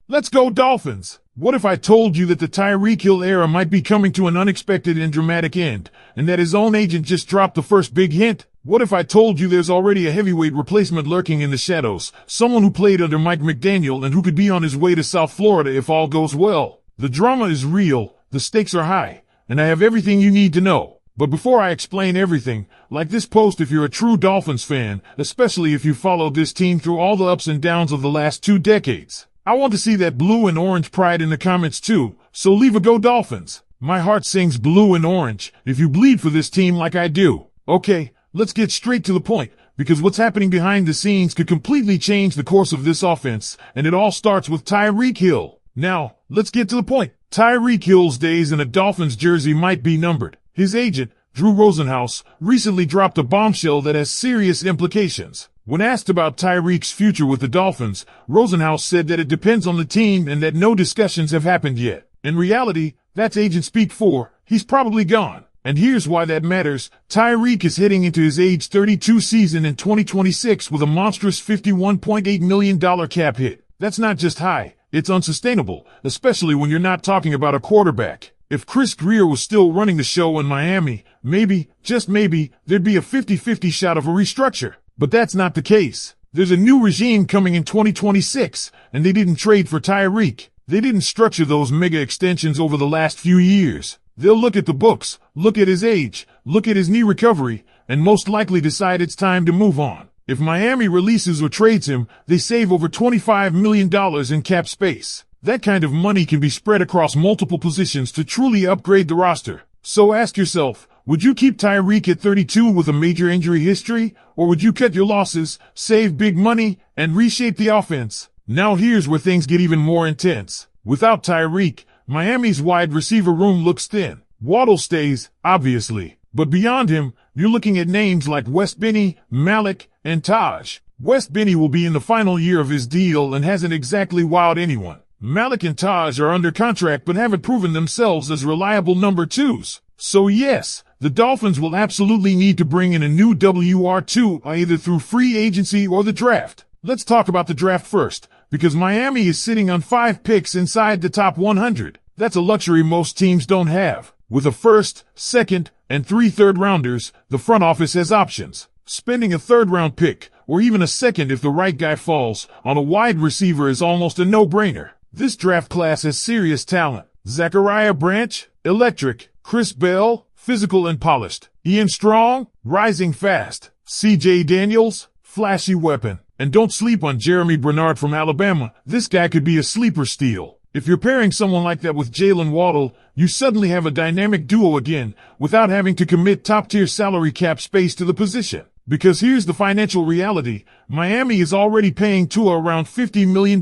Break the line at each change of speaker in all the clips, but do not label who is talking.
Let's go Dolphins! What if I told you that the Tyreek Hill era might be coming to an unexpected and dramatic end, and that his own agent just dropped the first big hint? What if I told you there's already a heavyweight replacement lurking in the shadows, someone who played under Mike Mcdaniel and who could be on his way to South Florida if all goes well? The drama is real, the stakes are high, and I have everything you need to know. But before I explain everything, like this post if you're a true Dolphins fan, especially if you followed this team through all the ups and downs of the last 2 decades. I want to see that blue and orange pride in the comments too, so leave a go Dolphins. My heart sings blue and orange if you bleed for this team like I do. Okay, let's get straight to the point, because what's happening behind the scenes could completely change the course of this offense, and it all starts with Tyreek Hill. Now, let's get to the point. Tyreek Hill's days in a Dolphins jersey might be numbered. His agent, Drew Rosenhaus, recently dropped a bombshell that has serious implications. When asked about Tyreek's future with the Dolphins, Rosenhaus said that it depends on the team and that no discussions have happened yet. In reality, that's agent speak for, he's probably gone. And here's why that matters. Tyreek is heading into his age 32 season in 2026 with a monstrous $51.8 million cap hit. That's not just high, it's unsustainable, especially when you're not talking about a quarterback. If Chris Greer was still running the show in Miami, maybe, just maybe, there'd be a 50-50 shot of a restructure. But that's not the case. There's a new regime coming in 2026, and they didn't trade for Tyreek. They didn't structure those mega extensions over the last few years. They'll look at the books, look at his age, look at his knee recovery, and most likely decide it's time to move on. If Miami releases or trades him, they save over $25 million in cap space. That kind of money can be spread across multiple positions to truly upgrade the roster. So ask yourself, would you keep Tyreek at 32 with a major injury history, or would you cut your losses, save big money, and reshape the offense? Now here's where things get even more intense. Without Tyreek, Miami's wide receiver room looks thin. Waddle stays, obviously, but beyond him, you're looking at names like Wes Benny, Malik, and Taj. Wes Benny will be in the final year of his deal and hasn't exactly wowed anyone. Malik and Taj are under contract but haven't proven themselves as reliable number 2s. So yes, the Dolphins will absolutely need to bring in a new WR2 either through free agency or the draft. Let's talk about the draft first, because Miami is sitting on 5 picks inside the top 100. That's a luxury most teams don't have. With a first, second, and 3 third-rounders, the front office has options. Spending a third-round pick, or even a second if the right guy falls, on a wide receiver is almost a no-brainer. This draft class has serious talent. Zachariah Branch, electric. Chris Bell, physical and polished. Ian Strong, rising fast. C.J. Daniels, flashy weapon. And don't sleep on Jeremy Bernard from Alabama. This guy could be a sleeper steal. If you're pairing someone like that with Jalen Waddle, you suddenly have a dynamic duo again, without having to commit top-tier salary cap space to the position. Because here's the financial reality. Miami is already paying Tua around $50 million.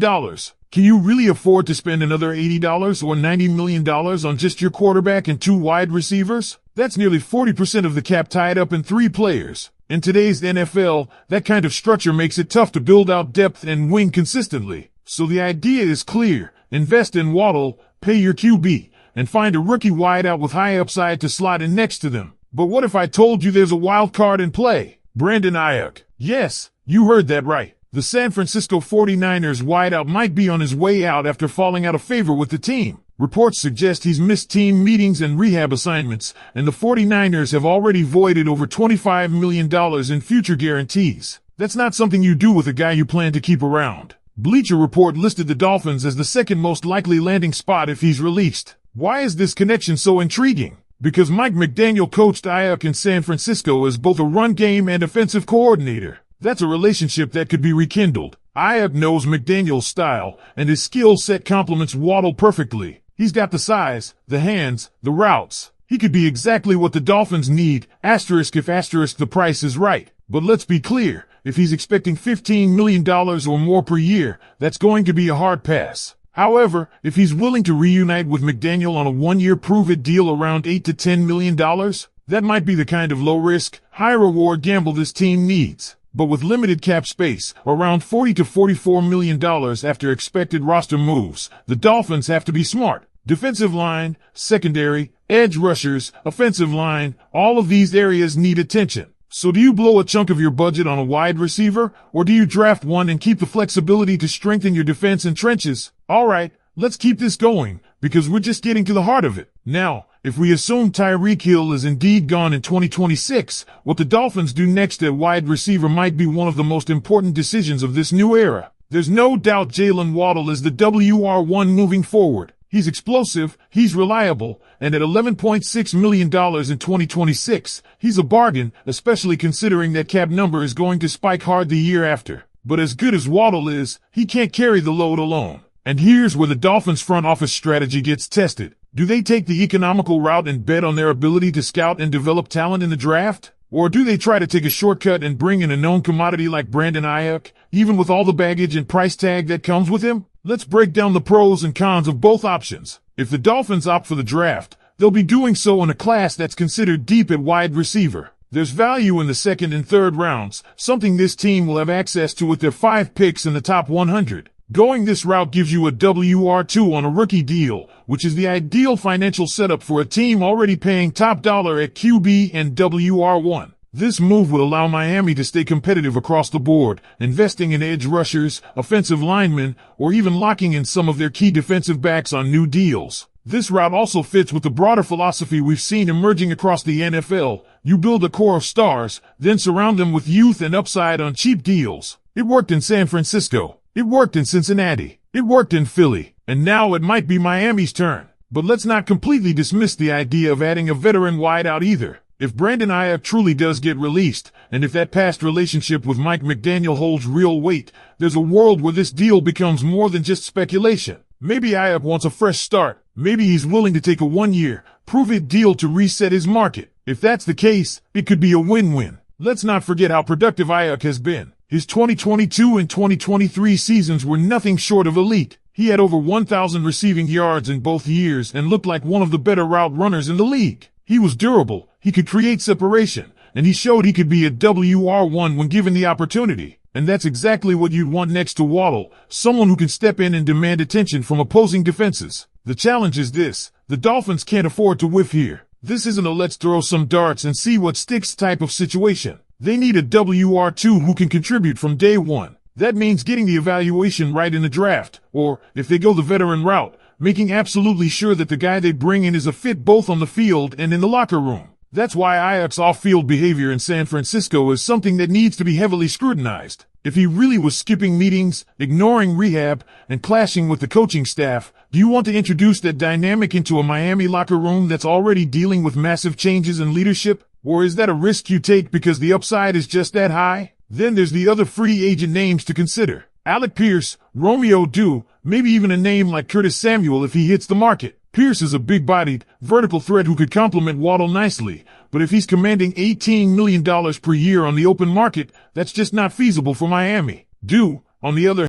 Can you really afford to spend another $80 or $90 million on just your quarterback and 2 wide receivers? That's nearly 40% of the cap tied up in 3 players. In today's NFL, that kind of structure makes it tough to build out depth and win consistently. So the idea is clear. Invest in Waddle, pay your QB, and find a rookie wideout with high upside to slot in next to them. But what if I told you there's a wild card in play? Brandon Ayuk. Yes, you heard that right. The San Francisco 49ers wideout might be on his way out after falling out of favor with the team. Reports suggest he's missed team meetings and rehab assignments, and the 49ers have already voided over $25 million in future guarantees. That's not something you do with a guy you plan to keep around. Bleacher Report listed the Dolphins as the second most likely landing spot if he's released. Why is this connection so intriguing? Because Mike McDaniel coached Ayuk in San Francisco as both a run game and offensive coordinator. That's a relationship that could be rekindled. Ayuk knows McDaniel's style, and his skill set complements Waddle perfectly. He's got the size, the hands, the routes. He could be exactly what the Dolphins need, asterisk if asterisk the price is right. But let's be clear, if he's expecting $15 million or more per year, that's going to be a hard pass. However, if he's willing to reunite with McDaniel on a 1-year prove-it deal around $8 to $10 million, that might be the kind of low-risk, high-reward gamble this team needs. But with limited cap space, around $40 to $44 million after expected roster moves, the Dolphins have to be smart. Defensive line, secondary, edge rushers, offensive line, all of these areas need attention. So do you blow a chunk of your budget on a wide receiver, or do you draft one and keep the flexibility to strengthen your defense and trenches? Alright, let's keep this going, because we're just getting to the heart of it. Now, if we assume Tyreek Hill is indeed gone in 2026, what the Dolphins do next at wide receiver might be one of the most important decisions of this new era. There's no doubt Jalen Waddle is the WR1 moving forward. He's explosive, he's reliable, and at $11.6 million in 2026, he's a bargain, especially considering that cap number is going to spike hard the year after. But as good as Waddle is, he can't carry the load alone. And here's where the Dolphins front office strategy gets tested. Do they take the economical route and bet on their ability to scout and develop talent in the draft? Or do they try to take a shortcut and bring in a known commodity like Brandon Ayuk, even with all the baggage and price tag that comes with him? Let's break down the pros and cons of both options. If the Dolphins opt for the draft, they'll be doing so in a class that's considered deep at wide receiver. There's value in the second and third rounds, something this team will have access to with their 5 picks in the top 100. Going this route gives you a WR2 on a rookie deal, which is the ideal financial setup for a team already paying top dollar at QB and WR1. This move will allow Miami to stay competitive across the board, investing in edge rushers, offensive linemen, or even locking in some of their key defensive backs on new deals. This route also fits with the broader philosophy we've seen emerging across the NFL. You build a core of stars, then surround them with youth and upside on cheap deals. It worked in San Francisco. It worked in Cincinnati. It worked in Philly. And now it might be Miami's turn. But let's not completely dismiss the idea of adding a veteran wideout either. If Brandon Ayuk truly does get released, and if that past relationship with Mike McDaniel holds real weight, there's a world where this deal becomes more than just speculation. Maybe Ayuk wants a fresh start. Maybe he's willing to take a 1-year, prove-it deal to reset his market. If that's the case, it could be a win-win. Let's not forget how productive Ayuk has been. His 2022 and 2023 seasons were nothing short of elite. He had over 1,000 receiving yards in both years and looked like one of the better route runners in the league. He was durable, he could create separation, and he showed he could be a WR1 when given the opportunity. And that's exactly what you'd want next to Waddle, someone who can step in and demand attention from opposing defenses. The challenge is this: the Dolphins can't afford to whiff here. This isn't a let's throw some darts and see what sticks type of situation. They need a WR2 who can contribute from day one. That means getting the evaluation right in the draft, or, if they go the veteran route, making absolutely sure that the guy they bring in is a fit both on the field and in the locker room. That's why Ayuk's off-field behavior in San Francisco is something that needs to be heavily scrutinized. If he really was skipping meetings, ignoring rehab, and clashing with the coaching staff, do you want to introduce that dynamic into a Miami locker room that's already dealing with massive changes in leadership? Or is that a risk you take because the upside is just that high? Then there's the other free agent names to consider. Alec Pierce, Romeo Dew, maybe even a name like Curtis Samuel if he hits the market. Pierce is a big-bodied, vertical threat who could complement Waddle nicely, but if he's commanding $18 million per year on the open market, that's just not feasible for Miami. Dew, on the other